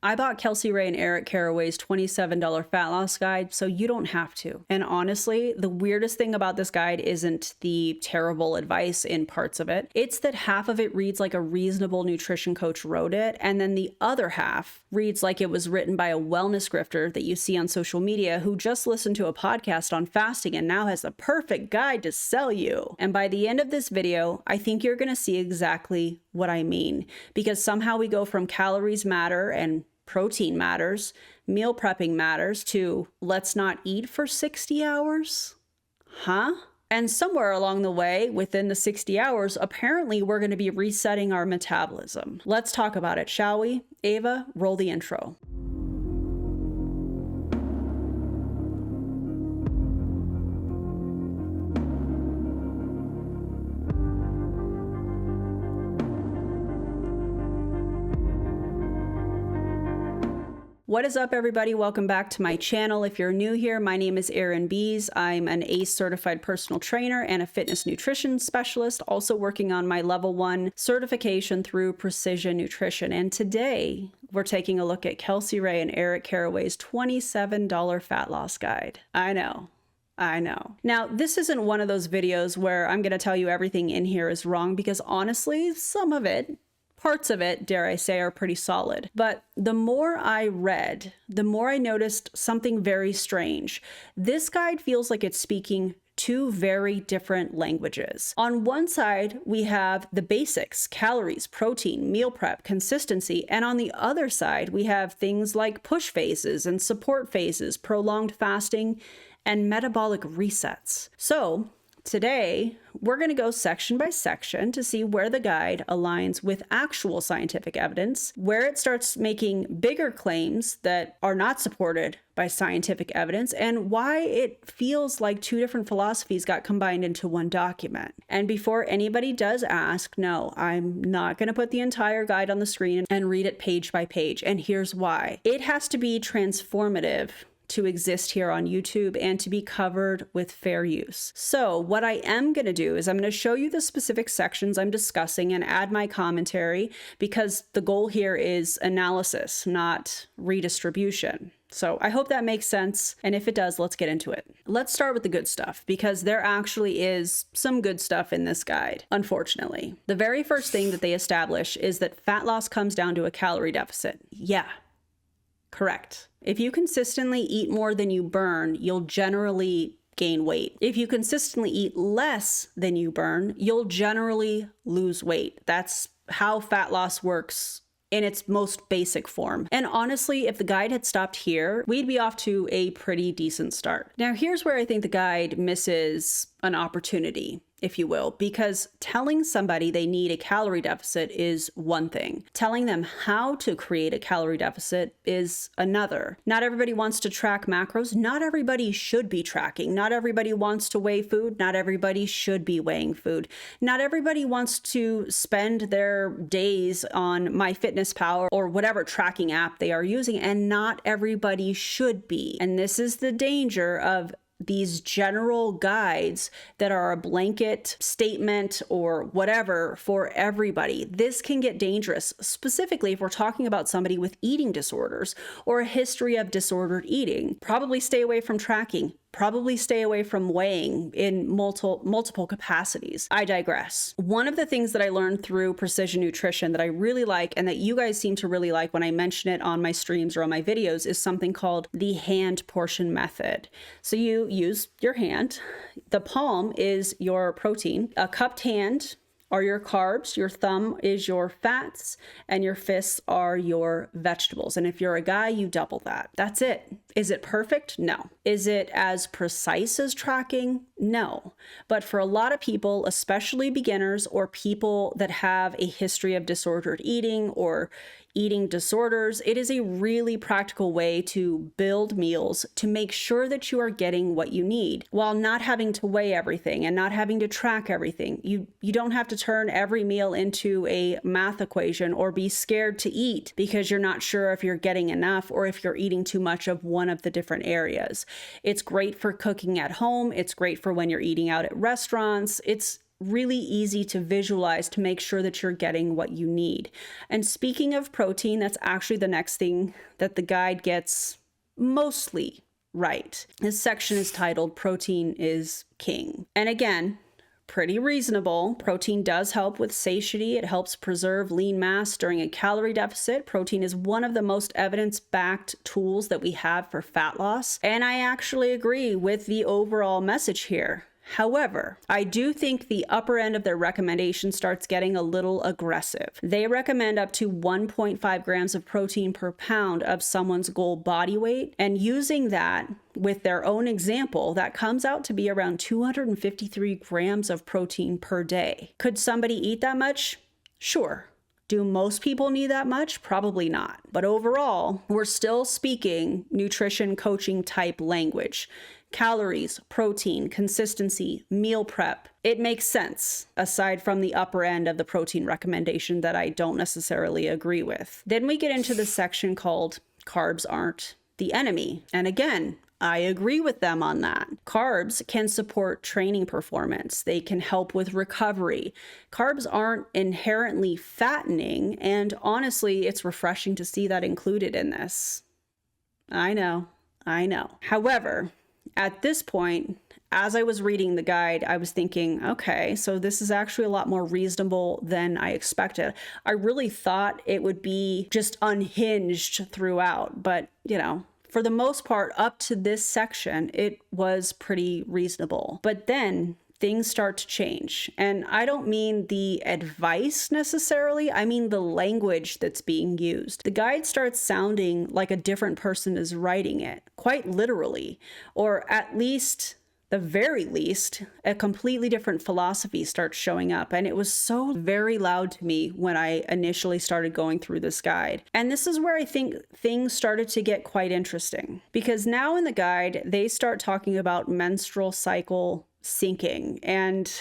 I bought Kelsey Rhae and Eric Carraway's $27 fat loss guide, so you don't have to. And honestly, the weirdest thing about this guide isn't the terrible advice in parts of it. It's that half of it reads like a reasonable nutrition coach wrote it, and then the other half reads like it was written by a wellness grifter that you see on social media who just listened to a podcast on fasting and now has the perfect guide to sell you. And by the end of this video, I think you're going to see exactly what I mean, because somehow we go from calories matter and protein matters, meal prepping matters, to let's not eat for 60 hours? Huh? And somewhere along the way, within the 60 hours, apparently we're going to be resetting our metabolism. Let's talk about it, shall we? Ava, roll the intro. What is up, everybody? Welcome back to my channel. If you're new here, my name is Erin Bies. I'm an ACE certified personal trainer and a fitness nutrition specialist, also working on my level 1 certification through Precision Nutrition. And today we're taking a look at Kelsey Rhae and Eric Carraway's $27 fat loss guide. I know. Now, this isn't one of those videos where I'm going to tell you everything in here is wrong, because honestly, some of it, parts of it, dare I say, are pretty solid. But the more I read, the more I noticed something very strange. This guide feels like it's speaking two very different languages. On one side, we have the basics, calories, protein, meal prep, consistency. And on the other side, we have things like push phases and support phases, prolonged fasting, and metabolic resets. So today, we're going to go section by section to see where the guide aligns with actual scientific evidence, where it starts making bigger claims that are not supported by scientific evidence, and why it feels like two different philosophies got combined into one document. And before anybody does ask, no, I'm not going to put the entire guide on the screen and read it page by page. And here's why. It has to be transformative to exist here on YouTube and to be covered with fair use. So what I am going to do is I'm going to show you the specific sections I'm discussing and add my commentary, because the goal here is analysis, not redistribution. So I hope that makes sense. And if it does, let's get into it. Let's start with the good stuff, because there actually is some good stuff in this guide, unfortunately. The very first thing that they establish is that fat loss comes down to a calorie deficit. Yeah, correct. If you consistently eat more than you burn, you'll generally gain weight. If you consistently eat less than you burn, you'll generally lose weight. That's how fat loss works in its most basic form. And honestly, if the guide had stopped here, we'd be off to a pretty decent start. Now, here's where I think the guide misses an opportunity, if you will, because telling somebody they need a calorie deficit is one thing. Telling them how to create a calorie deficit is another. Not everybody wants to track macros. Not everybody should be tracking. Not everybody wants to weigh food. Not everybody should be weighing food. Not everybody wants to spend their days on MyFitnessPal or whatever tracking app they are using, and not everybody should be. And this is the danger of these general guides that are a blanket statement or whatever for everybody. This can get dangerous, specifically if we're talking about somebody with eating disorders or a history of disordered eating. Probably stay away from tracking. Probably stay away from weighing in multiple capacities. I digress. One of the things that I learned through Precision Nutrition that I really like, and that you guys seem to really like when I mention it on my streams or on my videos, is something called the hand portion method. So you use your hand. The palm is your protein. A cupped hand are your carbs, your thumb is your fats, and your fists are your vegetables. And if you're a guy, you double that. That's it. Is it perfect? No. Is it as precise as tracking? No. But for a lot of people, especially beginners or people that have a history of disordered eating or eating disorders, it is a really practical way to build meals to make sure that you are getting what you need while not having to weigh everything and not having to track everything. You don't have to turn every meal into a math equation or be scared to eat because you're not sure if you're getting enough or if you're eating too much of one of the different areas. It's great for cooking at home. It's great for when you're eating out at restaurants. It's really easy to visualize to make sure that you're getting what you need. And speaking of protein, that's actually the next thing that the guide gets mostly right. This section is titled Protein is King. And again, pretty reasonable. Protein does help with satiety. It helps preserve lean mass during a calorie deficit. Protein is one of the most evidence-backed tools that we have for fat loss. And I actually agree with the overall message here. However, I do think the upper end of their recommendation starts getting a little aggressive. They recommend up to 1.5 grams of protein per pound of someone's goal body weight, and using that with their own example, that comes out to be around 253 grams of protein per day. Could somebody eat that much? Sure. Do most people need that much? Probably not. But overall, we're still speaking nutrition coaching type language. Calories, protein, consistency, meal prep. It makes sense, aside from the upper end of the protein recommendation that I don't necessarily agree with. Then we get into the section called Carbs Aren't the Enemy. And again, I agree with them on that. Carbs can support training performance. They can help with recovery. Carbs aren't inherently fattening, and honestly, it's refreshing to see that included in this. I know. However, at this point, as I was reading the guide, I was thinking, okay, so this is actually a lot more reasonable than I expected. I really thought it would be just unhinged throughout, but for the most part, up to this section, it was pretty reasonable. But then things start to change. And I don't mean the advice necessarily, I mean the language that's being used. The guide starts sounding like a different person is writing it, quite literally, or at least, the very least, a completely different philosophy starts showing up. And it was so very loud to me when I initially started going through this guide. And this is where I think things started to get quite interesting, because now in the guide, they start talking about menstrual cycle syncing, and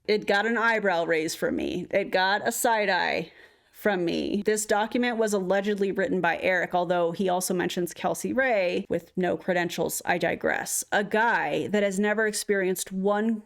it got an eyebrow raise from me. It got a side eye from me. This document was allegedly written by Eric, although he also mentions Kelsey Rhae with no credentials. I digress. A guy that has never experienced one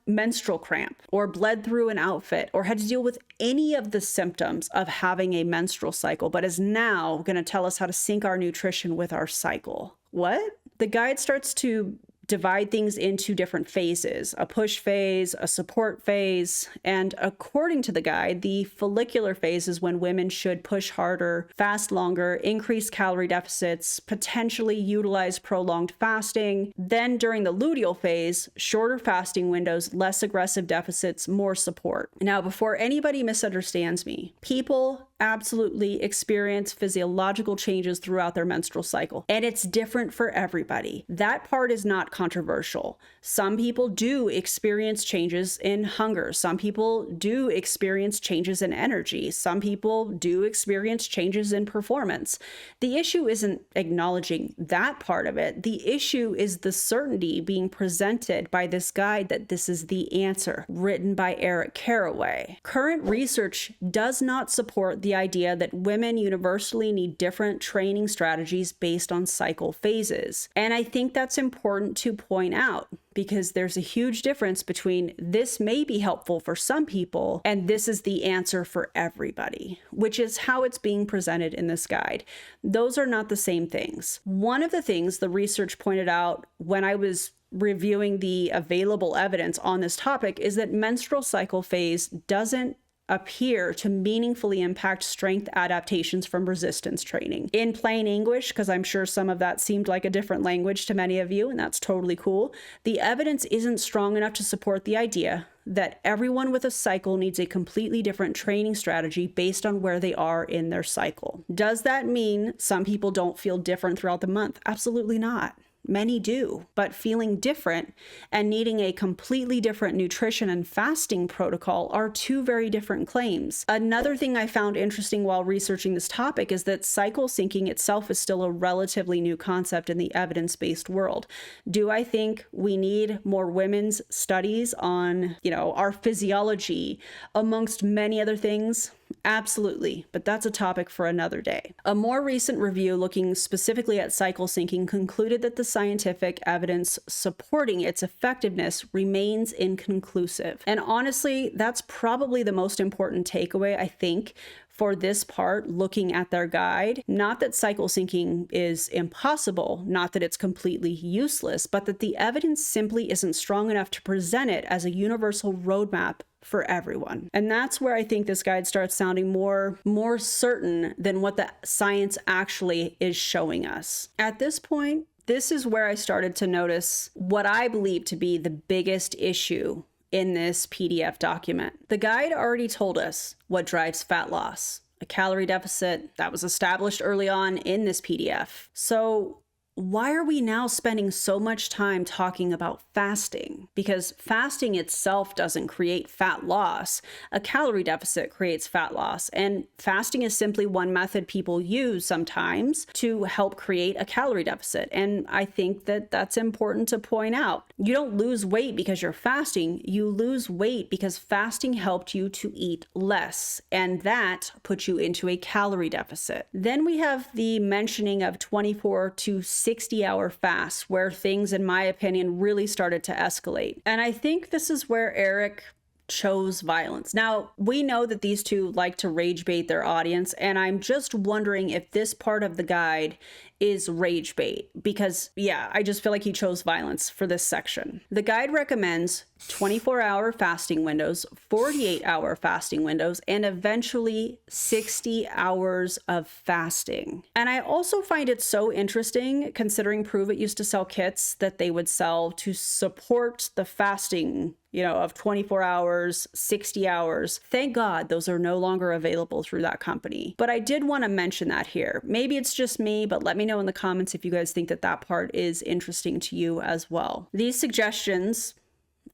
menstrual cramp or bled through an outfit or had to deal with any of the symptoms of having a menstrual cycle, but is now going to tell us how to sync our nutrition with our cycle. What? The guide starts to divide things into different phases, a push phase, a support phase, and according to the guide, the follicular phase is when women should push harder, fast longer, increase calorie deficits, potentially utilize prolonged fasting. Then during the luteal phase, shorter fasting windows, less aggressive deficits, more support. Now, before anybody misunderstands me, people absolutely experience physiological changes throughout their menstrual cycle, and it's different for everybody. That part is not controversial. Some people do experience changes in hunger. Some people do experience changes in energy. Some people do experience changes in performance. The issue isn't acknowledging that part of it. The issue is the certainty being presented by this guide that this is the answer, written by Eric Carraway. Current research does not support the idea that women universally need different training strategies based on cycle phases. And I think that's important to point out, because there's a huge difference between this may be helpful for some people and this is the answer for everybody, which is how it's being presented in this guide. Those are not the same things. One of the things the research pointed out when I was reviewing the available evidence on this topic is that menstrual cycle phase doesn't appear to meaningfully impact strength adaptations from resistance training. In plain English, because I'm sure some of that seemed like a different language to many of you, and that's totally cool, the evidence isn't strong enough to support the idea that everyone with a cycle needs a completely different training strategy based on where they are in their cycle. Does that mean some people don't feel different throughout the month? Absolutely not. Many do, but feeling different and needing a completely different nutrition and fasting protocol are two very different claims. Another thing I found interesting while researching this topic is that cycle syncing itself is still a relatively new concept in the evidence-based world. Do I think we need more women's studies on, our physiology amongst many other things? Absolutely, but that's a topic for another day. A more recent review looking specifically at cycle syncing concluded that the scientific evidence supporting its effectiveness remains inconclusive. And honestly, that's probably the most important takeaway, I think, for this part, looking at their guide. Not that cycle syncing is impossible, not that it's completely useless, but that the evidence simply isn't strong enough to present it as a universal roadmap for everyone. And that's where I think this guide starts sounding more certain than what the science actually is showing us. At this point, this is where I started to notice what I believe to be the biggest issue in this PDF document. The guide already told us what drives fat loss, a calorie deficit that was established early on in this PDF. So why are we now spending so much time talking about fasting? Because fasting itself doesn't create fat loss. A calorie deficit creates fat loss. And fasting is simply one method people use sometimes to help create a calorie deficit. And I think that that's important to point out. You don't lose weight because you're fasting. You lose weight because fasting helped you to eat less. And that puts you into a calorie deficit. Then we have the mentioning of 24 to 60-hour fasts, where things, in my opinion, really started to escalate. And I think this is where Eric chose violence. Now, we know that these two like to rage bait their audience, and I'm just wondering if this part of the guide is rage bait, because I just feel like he chose violence for this section. The guide recommends 24-hour fasting windows, 48-hour fasting windows, and eventually 60 hours of fasting. And I also find it so interesting, considering Prove It used to sell kits that they would sell to support the fasting, of 24 hours, 60 hours. Thank God those are no longer available through that company. But I did want to mention that here. Maybe it's just me, but let me know in the comments if you guys think that that part is interesting to you as well. These suggestions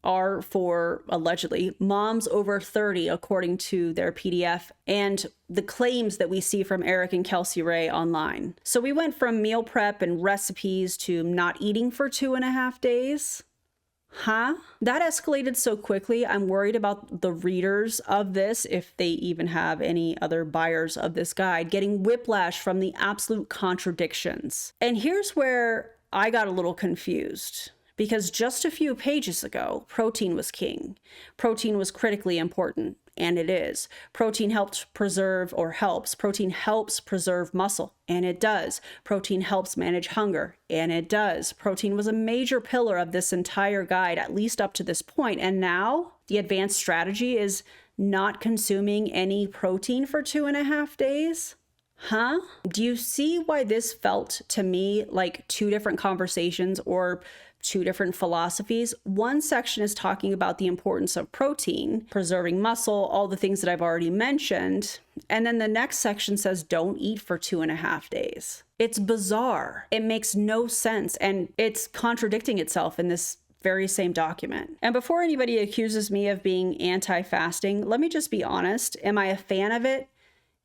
are for, allegedly, moms over 30, according to their PDF, and the claims that we see from Eric and Kelsey Rhae online. So we went from meal prep and recipes to not eating for 2.5 days. That escalated so quickly. I'm worried about the readers of this, if they even have any other buyers of this guide, getting whiplash from the absolute contradictions. And here's where I got a little confused. Because just a few pages ago, protein was king. Protein was critically important, and it is. Protein helps preserve muscle, and it does. Protein helps manage hunger, and it does. Protein was a major pillar of this entire guide, at least up to this point. And now the advanced strategy is not consuming any protein for 2.5 days? Do you see why this felt to me like two different conversations or two different philosophies? One section is talking about the importance of protein, preserving muscle, all the things that I've already mentioned. And then the next section says, don't eat for 2.5 days. It's bizarre. It makes no sense. And it's contradicting itself in this very same document. And before anybody accuses me of being anti-fasting, let me just be honest. Am I a fan of it?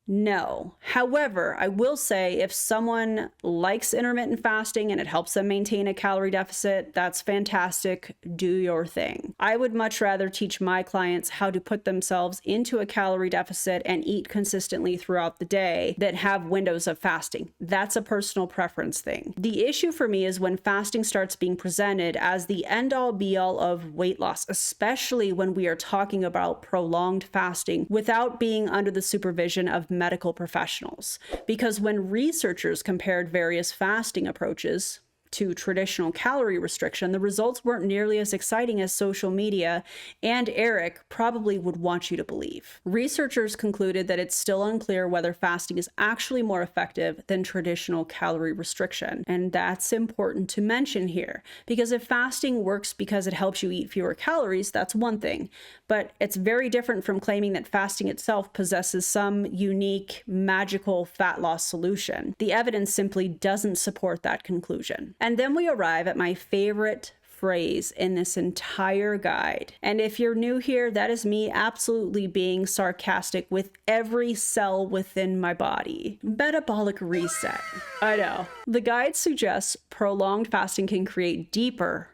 No. However, I will say if someone likes intermittent fasting and it helps them maintain a calorie deficit, that's fantastic. Do your thing. I would much rather teach my clients how to put themselves into a calorie deficit and eat consistently throughout the day than have windows of fasting. That's a personal preference thing. The issue for me is when fasting starts being presented as the end-all be-all of weight loss, especially when we are talking about prolonged fasting without being under the supervision of medical professionals. Because when researchers compared various fasting approaches to traditional calorie restriction, the results weren't nearly as exciting as social media and Eric probably would want you to believe. Researchers concluded that it's still unclear whether fasting is actually more effective than traditional calorie restriction. And that's important to mention here, because if fasting works because it helps you eat fewer calories, that's one thing. But it's very different from claiming that fasting itself possesses some unique, magical fat loss solution. The evidence simply doesn't support that conclusion. And then we arrive at my favorite phrase in this entire guide. And if you're new here, that is me absolutely being sarcastic with every cell within my body. Metabolic reset. I know. The guide suggests prolonged fasting can create deeper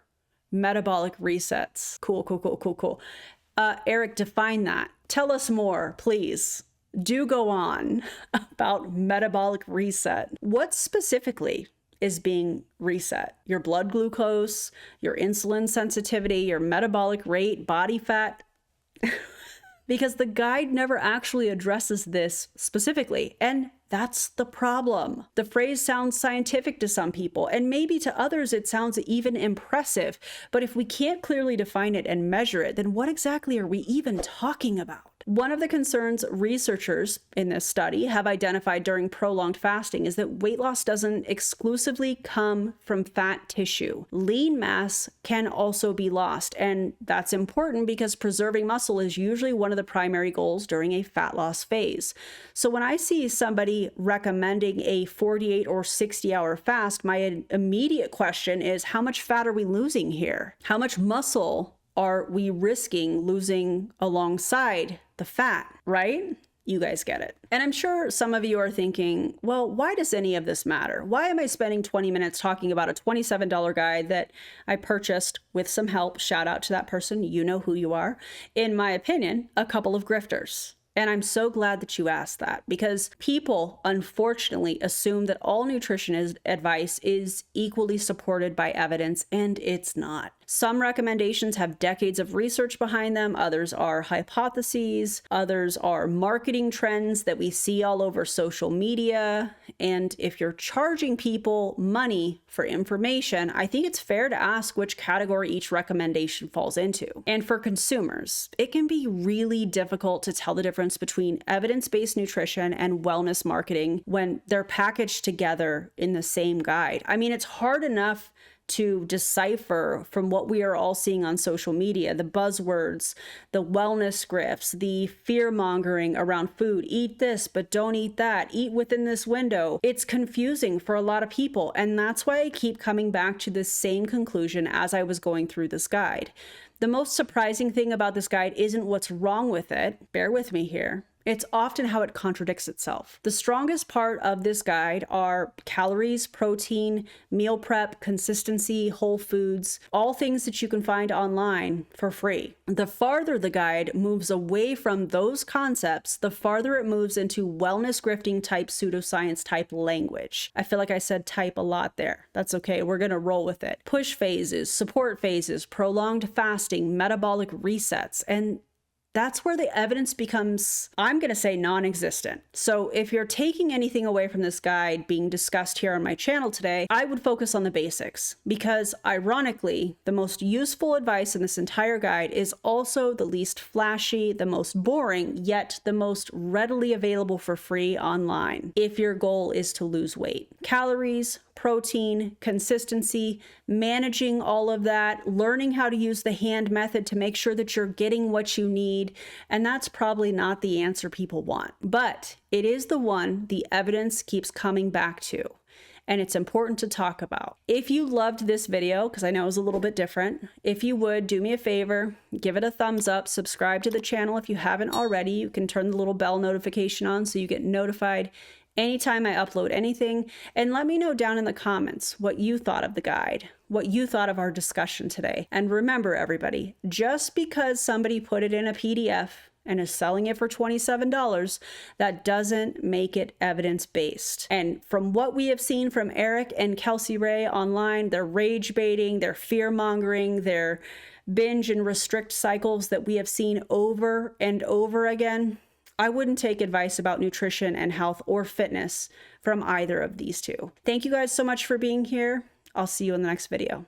metabolic resets. Cool. Eric, define that. Tell us more, please. do go on about metabolic reset. What specifically is being reset? Your blood glucose, your insulin sensitivity, your metabolic rate, body fat? Because the guide never actually addresses this specifically, and that's the problem. The phrase sounds scientific to some people, and maybe to others it sounds even impressive, but if we can't clearly define it and measure it, then what exactly are we even talking about? One of the concerns researchers in this study have identified during prolonged fasting is that weight loss doesn't exclusively come from fat tissue. Lean mass can also be lost, and that's important because preserving muscle is usually one of the primary goals during a fat loss phase. So when I see somebody recommending a 48 or 60-hour fast, my immediate question is, how much fat are we losing here? How much muscle are we risking losing alongside the fat, right? You guys get it. And I'm sure some of you are thinking, well, why does any of this matter? Why am I spending 20 minutes talking about a $27 guide that I purchased with some help? Shout out to that person. You know who you are. In my opinion, a couple of grifters. And I'm so glad that you asked that, because people unfortunately assume that all nutrition advice is equally supported by evidence, and it's not. Some recommendations have decades of research behind them. Others are hypotheses. Others are marketing trends that we see all over social media. And if you're charging people money for information, I think it's fair to ask which category each recommendation falls into. And for consumers, it can be really difficult to tell the difference between evidence-based nutrition and wellness marketing when they're packaged together in the same guide. I mean, it's hard enough to decipher from what we are all seeing on social media, the buzzwords, the wellness scripts, the fear-mongering around food. Eat this, but don't eat that. Eat within this window. It's confusing for a lot of people, and that's why I keep coming back to this same conclusion as I was going through this guide. The most surprising thing about this guide isn't what's wrong with it. Bear with me here. It's often how it contradicts itself. The strongest part of this guide are calories, protein, meal prep, consistency, whole foods, all things that you can find online for free. The farther the guide moves away from those concepts, the farther it moves into wellness grifting type, pseudoscience type language. I feel like I said type a lot there. That's okay. We're going to roll with it. Push phases, support phases, prolonged fasting, metabolic resets, and that's where the evidence becomes, I'm going to say, non-existent. So if you're taking anything away from this guide being discussed here on my channel today, I would focus on the basics, because ironically, the most useful advice in this entire guide is also the least flashy, the most boring, yet the most readily available for free online if your goal is to lose weight. Calories, protein, consistency, managing all of that, learning how to use the hand method to make sure that you're getting what you need. And that's probably not the answer people want, but it is the one the evidence keeps coming back to. And it's important to talk about. If you loved this video, because I know it was a little bit different, if you would do me a favor, give it a thumbs up, subscribe to the channel if you haven't already. You can turn the little bell notification on so you get notified anytime I upload anything, and let me know down in the comments what you thought of the guide, what you thought of our discussion today. And remember, everybody, just because somebody put it in a PDF and is selling it for $27, that doesn't make it evidence-based. And from what we have seen from Eric and Kelsey Rhae online, their rage baiting, their fear-mongering, their binge and restrict cycles that we have seen over and over again, I wouldn't take advice about nutrition and health or fitness from either of these two. Thank you guys so much for being here. I'll see you in the next video.